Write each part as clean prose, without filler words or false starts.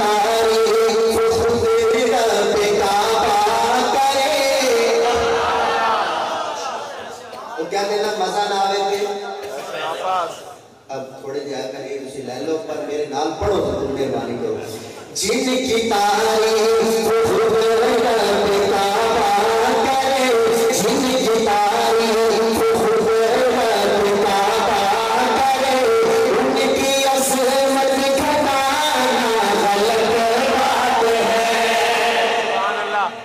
तारीफ खुद रब काबा करे। तो क्या देना मजा ना आवे थे अब थोड़े जाया करिए तुसी ले लो पर मेरे नाल पढ़ो जरूर मेहरबानी करो। जिनकी तारीफ खुद रब काबा करे, जिनकी तारीफ खुद रब काबा करे, उनकी अज़मत घटाना गलत बात है।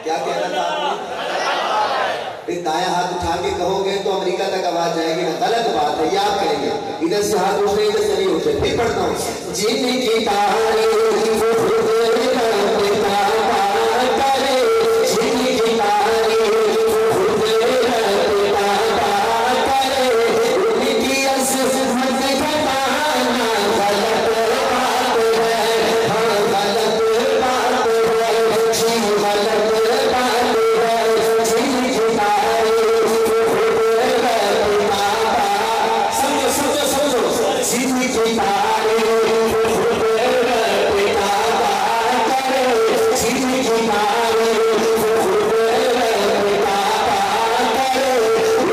क्या कहना था आपने? दाया हाथ उठा के कहोगे तो अमेरिका तक आवाज जाएगी ना, गलत बात है, याद करेंगे। इधर से हाथ उठे इधर से नहीं उठे। फिर पढ़ता हूँ जिनकी तारीफ खुद रब काबा करे, जिनकी तारीफ खुद रब काबा करे, उनकी अज़मत घटाना गलत बात है। हाँ गलत बात है जी, गलत बात है। जिनकी तारीफ खुद रब काबा, समझो समझो समझो, जिनकी तारीफ खुद रब काबा करे, जिनकी तारीफ खुद रब काबा करे,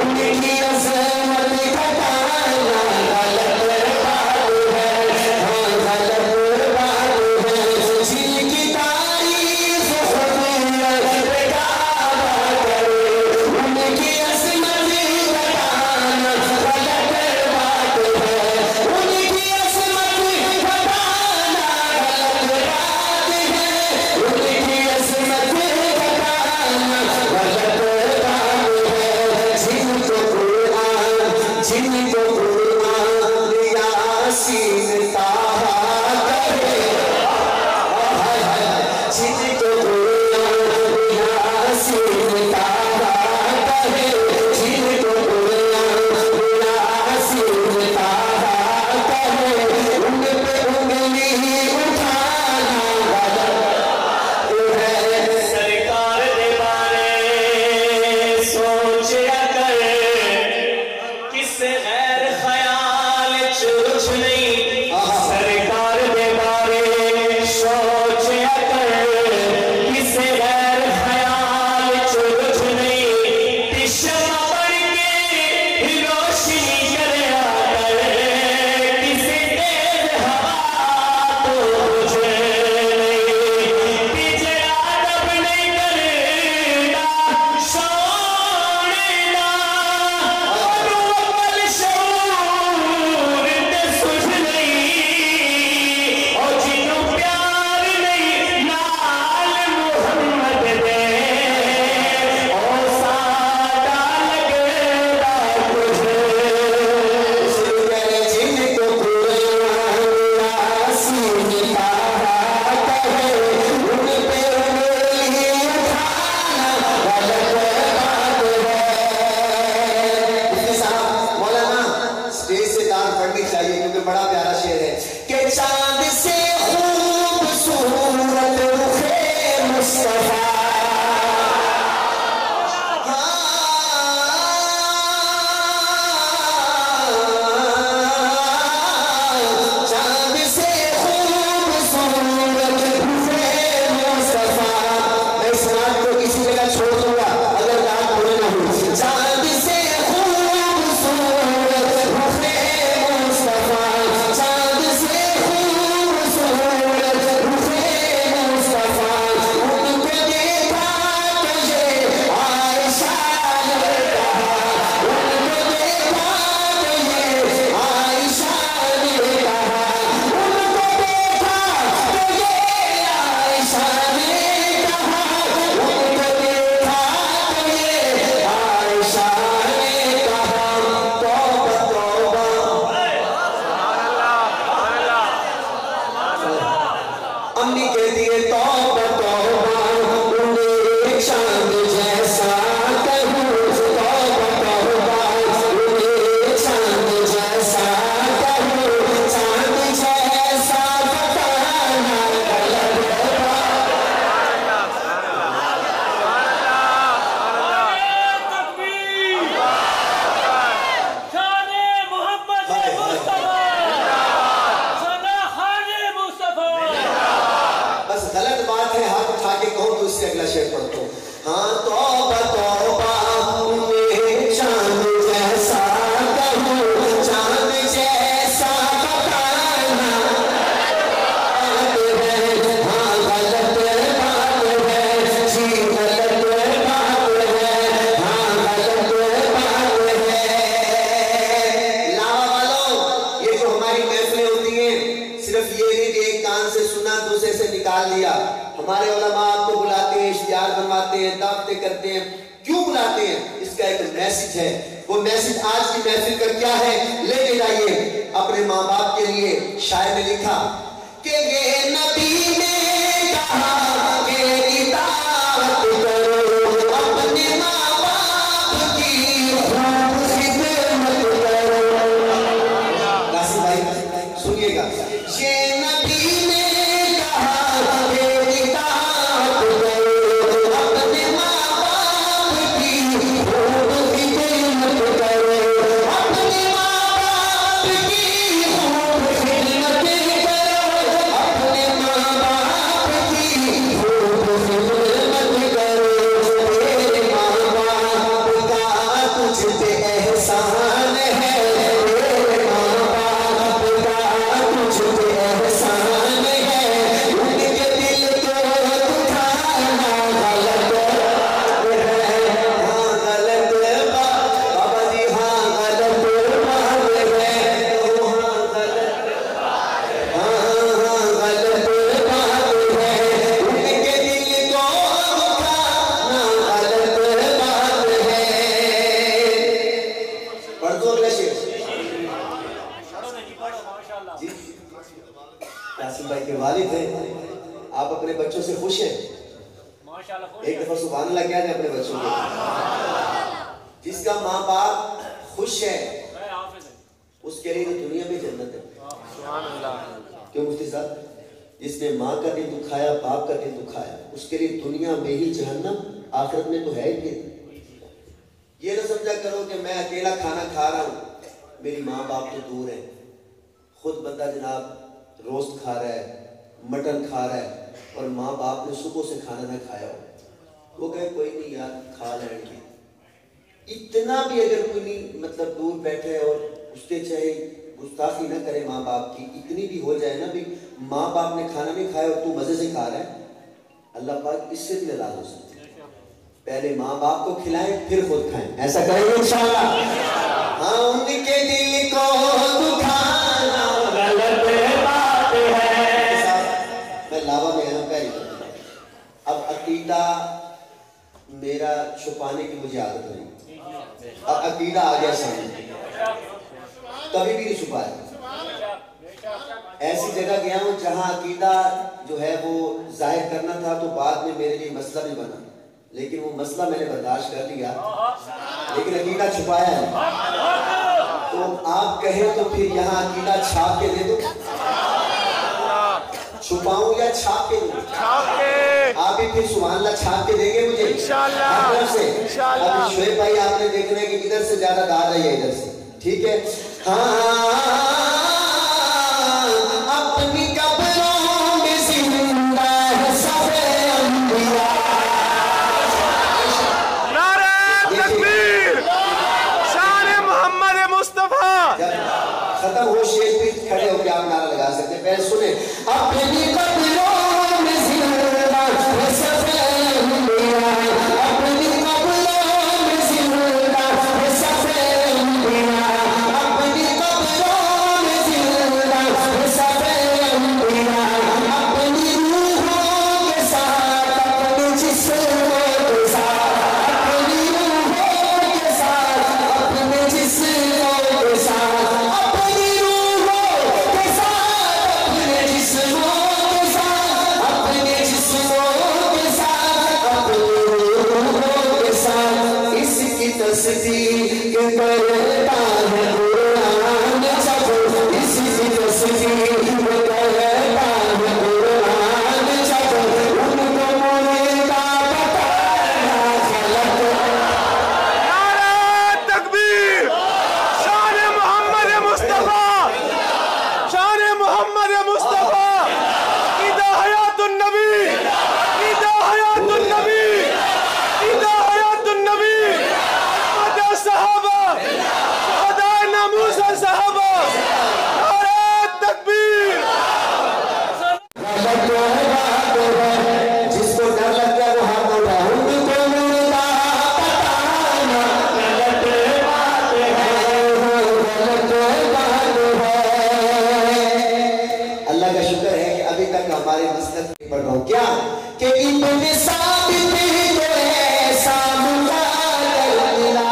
उनकी अज़मत घटाना गलत बात है। हाँ गलत बात है। जिनकी तारीफ खुद रब काबा करे, उनकी अज़मत घटाना गलत बात है। उनकी अज़मत घटाना गलत बात है। उनकी अज़मत घटाना गलत बात है। जिनको कुरान यासीन ताहा करे, जिनको कुरान यासीन ताहा करे, जिनको कुरान यासीन ताहा करे, उन पे उंगली उठाना गलत है। सरकार दे बारे सोचा कर, किस गैर ख्याल च कुछ नहीं। सरकार दे बारे सोचा कर, किस गैर ख्याल च कुछ नहीं। तिश्मा पढ़ के रोशनी करया कर, किसी तेज हवा तो तुझे नहीं। पिछड़ा दब नहीं करना सोना, और अकल शऊर ते सुझ नहीं। और जिन्हों प्यार नहीं नाल मुहम्मद दे, ओ सादा लगदा तुझे। जिनको कुरान यासीन ताहा करे, उन पे उंगली उठाना गलत बात है। मुफ्ती साहब मौलाना स्टेज से तार पढ़नी चाहिए क्योंकि बड़ा प्यारा शेर है कि चांद से खूबसूरत रुखे मुस्तफा, चांद से खूबसूरत रुखे मुस्तफा। मैं इस रात को किसी जगह छोड़ दूंगा अगर रात पूरी ना हुई। चांद से खूबसूरत रुखे मुस्तफा, चांद से खूबसूरत अगला शेर पढ़ता हूँ। हाँ तौबा तौबा उन्हें चांद जैसा कहूँ, चांद जैसा बताना बात है, हाँ गलत बात है जी, गलत बात है, हाँ गलत बात है। लावा वालों, ये जो हमारी महफिलें होती हैं, सिर्फ ये नहीं कि एक कान से सुना दूसरे से निकाल लिया। हमारे उलमा आपको बुलाते हैं, इश्तिहार बनवाते हैं, दावतें करते हैं। क्यों बुलाते हैं? इसका एक मैसेज है। वो मैसेज आज की महफिल का क्या है, लेके जाइए। अपने माँ बाप के लिए शायर ने लिखा कि ये नबी ने कहा कि इताअत करो, अपने माँ बाप की खूब खिदमत करो। कासिम भाई सुनिएगा, ये नबी ने कहा कि इताअत करो, अपने माँ बाप की खूब खिदमत करो, अपने माँ बाप की खूब खिदमत करो, अपने माँ बाप की खूब खिदमत करो। तेरे माँ बाप का तुझ पे एहसान है, तेरे माँ बाप का तुझ पे एहसान है, उनके दिल को दुखाना गलत है, हाँ गलत बात, बाबा जी हाँ गलत बात है, हाँ गलत, हाँ गलत बात है, उनके दिल को दुखाना गलत बात है। पढ़ दो अगला शेर जी। कासिम भाई के वालिद हैं, आप अपने बच्चों से खुश हैं? एक दफा सुभान अल्लाह क्या है अपने बच्चों को। जिसका माँ बाप खुश है उसके लिए तो दुनिया में जन्नत है। क्यों मुफ्ती साहब? जिसने माँ का दिल दुखाया, बाप का दिल दुखाया, उसके लिए दुनिया में ही जहन्नम, आखिरत में तो है ही नहीं। ये ना समझा करो कि मैं अकेला खाना खा रहा हूँ, मेरी माँ बाप तो दूर है। खुद बंदा जनाब रोस्ट खा रहा है, मटन खा रहा है, और माँ बाप ने सुबह से खाना ना खाया हो, वो कहे कोई नहीं यार खा लेंगे। इतना भी अगर कोई नहीं मतलब दूर बैठे और उसके चाहे गुस्ताखी ना करे माँ बाप की, इतनी भी हो जाए ना भी माँ बाप ने खाना नहीं खाया और तू मजे से खा रहा है, अल्लाह पाक इससे भी नाराज हो सकते हैं। पहले माँ बाप को खिलाएं फिर खुद खाएं, ऐसा करेंगे इंशाअल्लाह। हाँ उनके दिल को दुखाना गलत बात है। मैं लावा में यहाँ पहली अब अकीदा मेरा छुपाने की मुझे आदत नहीं, अब अकीदा आ गया सामने, कभी भी नहीं छुपाया। ऐसी जगह गया हूँ जहाँ अकीदा जो है वो जाहिर करना था, तो बाद में मेरे लिए मसला भी बना, लेकिन वो मसला मैंने बर्दाश्त कर लिया, लेकिन अकीदा छुपाया है। तो आप कहें तो फिर यहाँ अकीदा छाप के दे दो, छुपाऊं या छाप के दूं? छाप के। आप भी फिर सुभान अल्लाह छाप के देंगे मुझे इंशाअल्लाह से। अभी शोएब भाई आपने देखना है कि इधर से ज्यादा दाद है इधर से, ठीक है? हाँ अपनी कब्रों में जिंदा है सब अंबिया। नारे तकबीर, शान मोहम्मद मुस्तफा। खत्म हो शेर भी खड़े होकर आप नारा लगा सकते हैं। पहले सुने, अपनी कब्रों में जिंदा है सब अंबिया, अपनी कब्रों में जिंदा है सब अंबिया, अपनी कब्रों में जिंदा है सब अंबिया, अपनी रूहों के साथ अपने जिस्मों के साथ, अपनी रूहों के साथ अपने जिस्मों के साथ, अपनी रूहों के साथ अपने जिस्मों के साथ, अपने जिस्मों के साथ अपनी रूहों के साथ इसकी तस्दीक करता है कुरान जब, इसकी तस्दीक करता है कुरान जब, उनको मुर्दा बताना गलत। नारे तकबीर, शान मोहम्मद मुस्तफा, शान मोहम्मद मुस्तफा। इदा हयातुन नबी, इदा हयातुन नबी। اللہ کا شکر ہے کہ ابھی تک ہمارے مسلک میں پڑھ رہا ہوں کیا کہ ابن ثابت کو ایسا مقابل ملا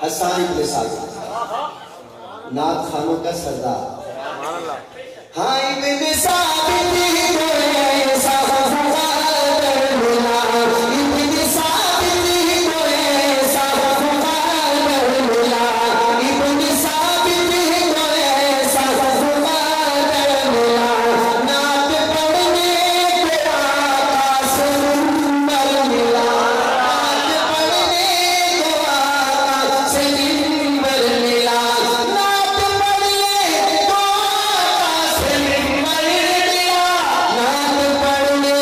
حسان ابن ثابت نعت خانوں کا سردار ہاں ابن ثابت کو ایسا مقابل ملا ابن ثابت کو ایسا مقابل ملا ابن ثابت کو ایسا مقابل ملا نعت پڑھنے کو آقا سے منبر ملا نعت پڑھنے کو آقا سے منبر ملا نعت پڑھنے کو آقا سے منبر ملا نعت پڑھنے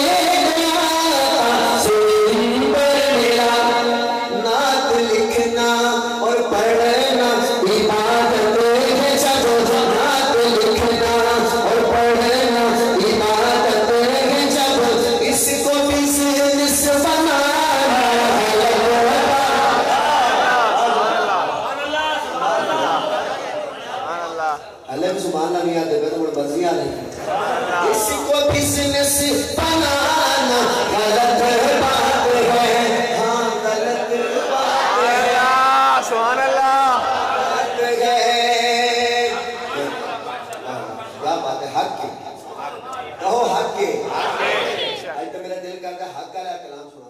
کو آقا سے منبر ملا نعت لکھنا اور پڑھنا عبادت ہے جب نعت لکھنا اور پڑھنا عبادت ہے جب اس کو بزنس بنانا اللہ سبحان اللہ نہیں آتے میں تو بڑا بزیاں نہیں اس کو بزنس بنانا غلط بات ہے ہاں غلط بات ہے سبحان اللہ کیا بات ہے حق کے کہو حق کے آج تو میرا دل کرتا ہے حق کا کلام سنا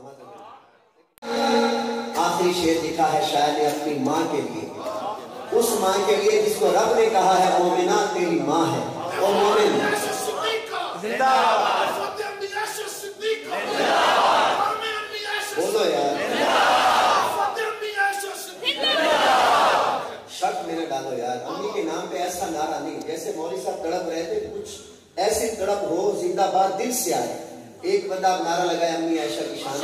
آخری شعر لکھا ہے شاعر نے اپنی ماں کے لیے اس ماں کے لیے جس کو رب نے کہا ہے مومنہ تیری ماں ہے وہ مومن زندہ بولو یار شک میں نہ ڈالو یار امی کے نام پہ ایسا نعرہ نہیں جیسے مولوی صاحب تڑپ رہے تھے کچھ ایسی تڑپ ہو زندہ باد دل سے آئے ایک بندہ نعرہ لگایا امی عائشہ کی شان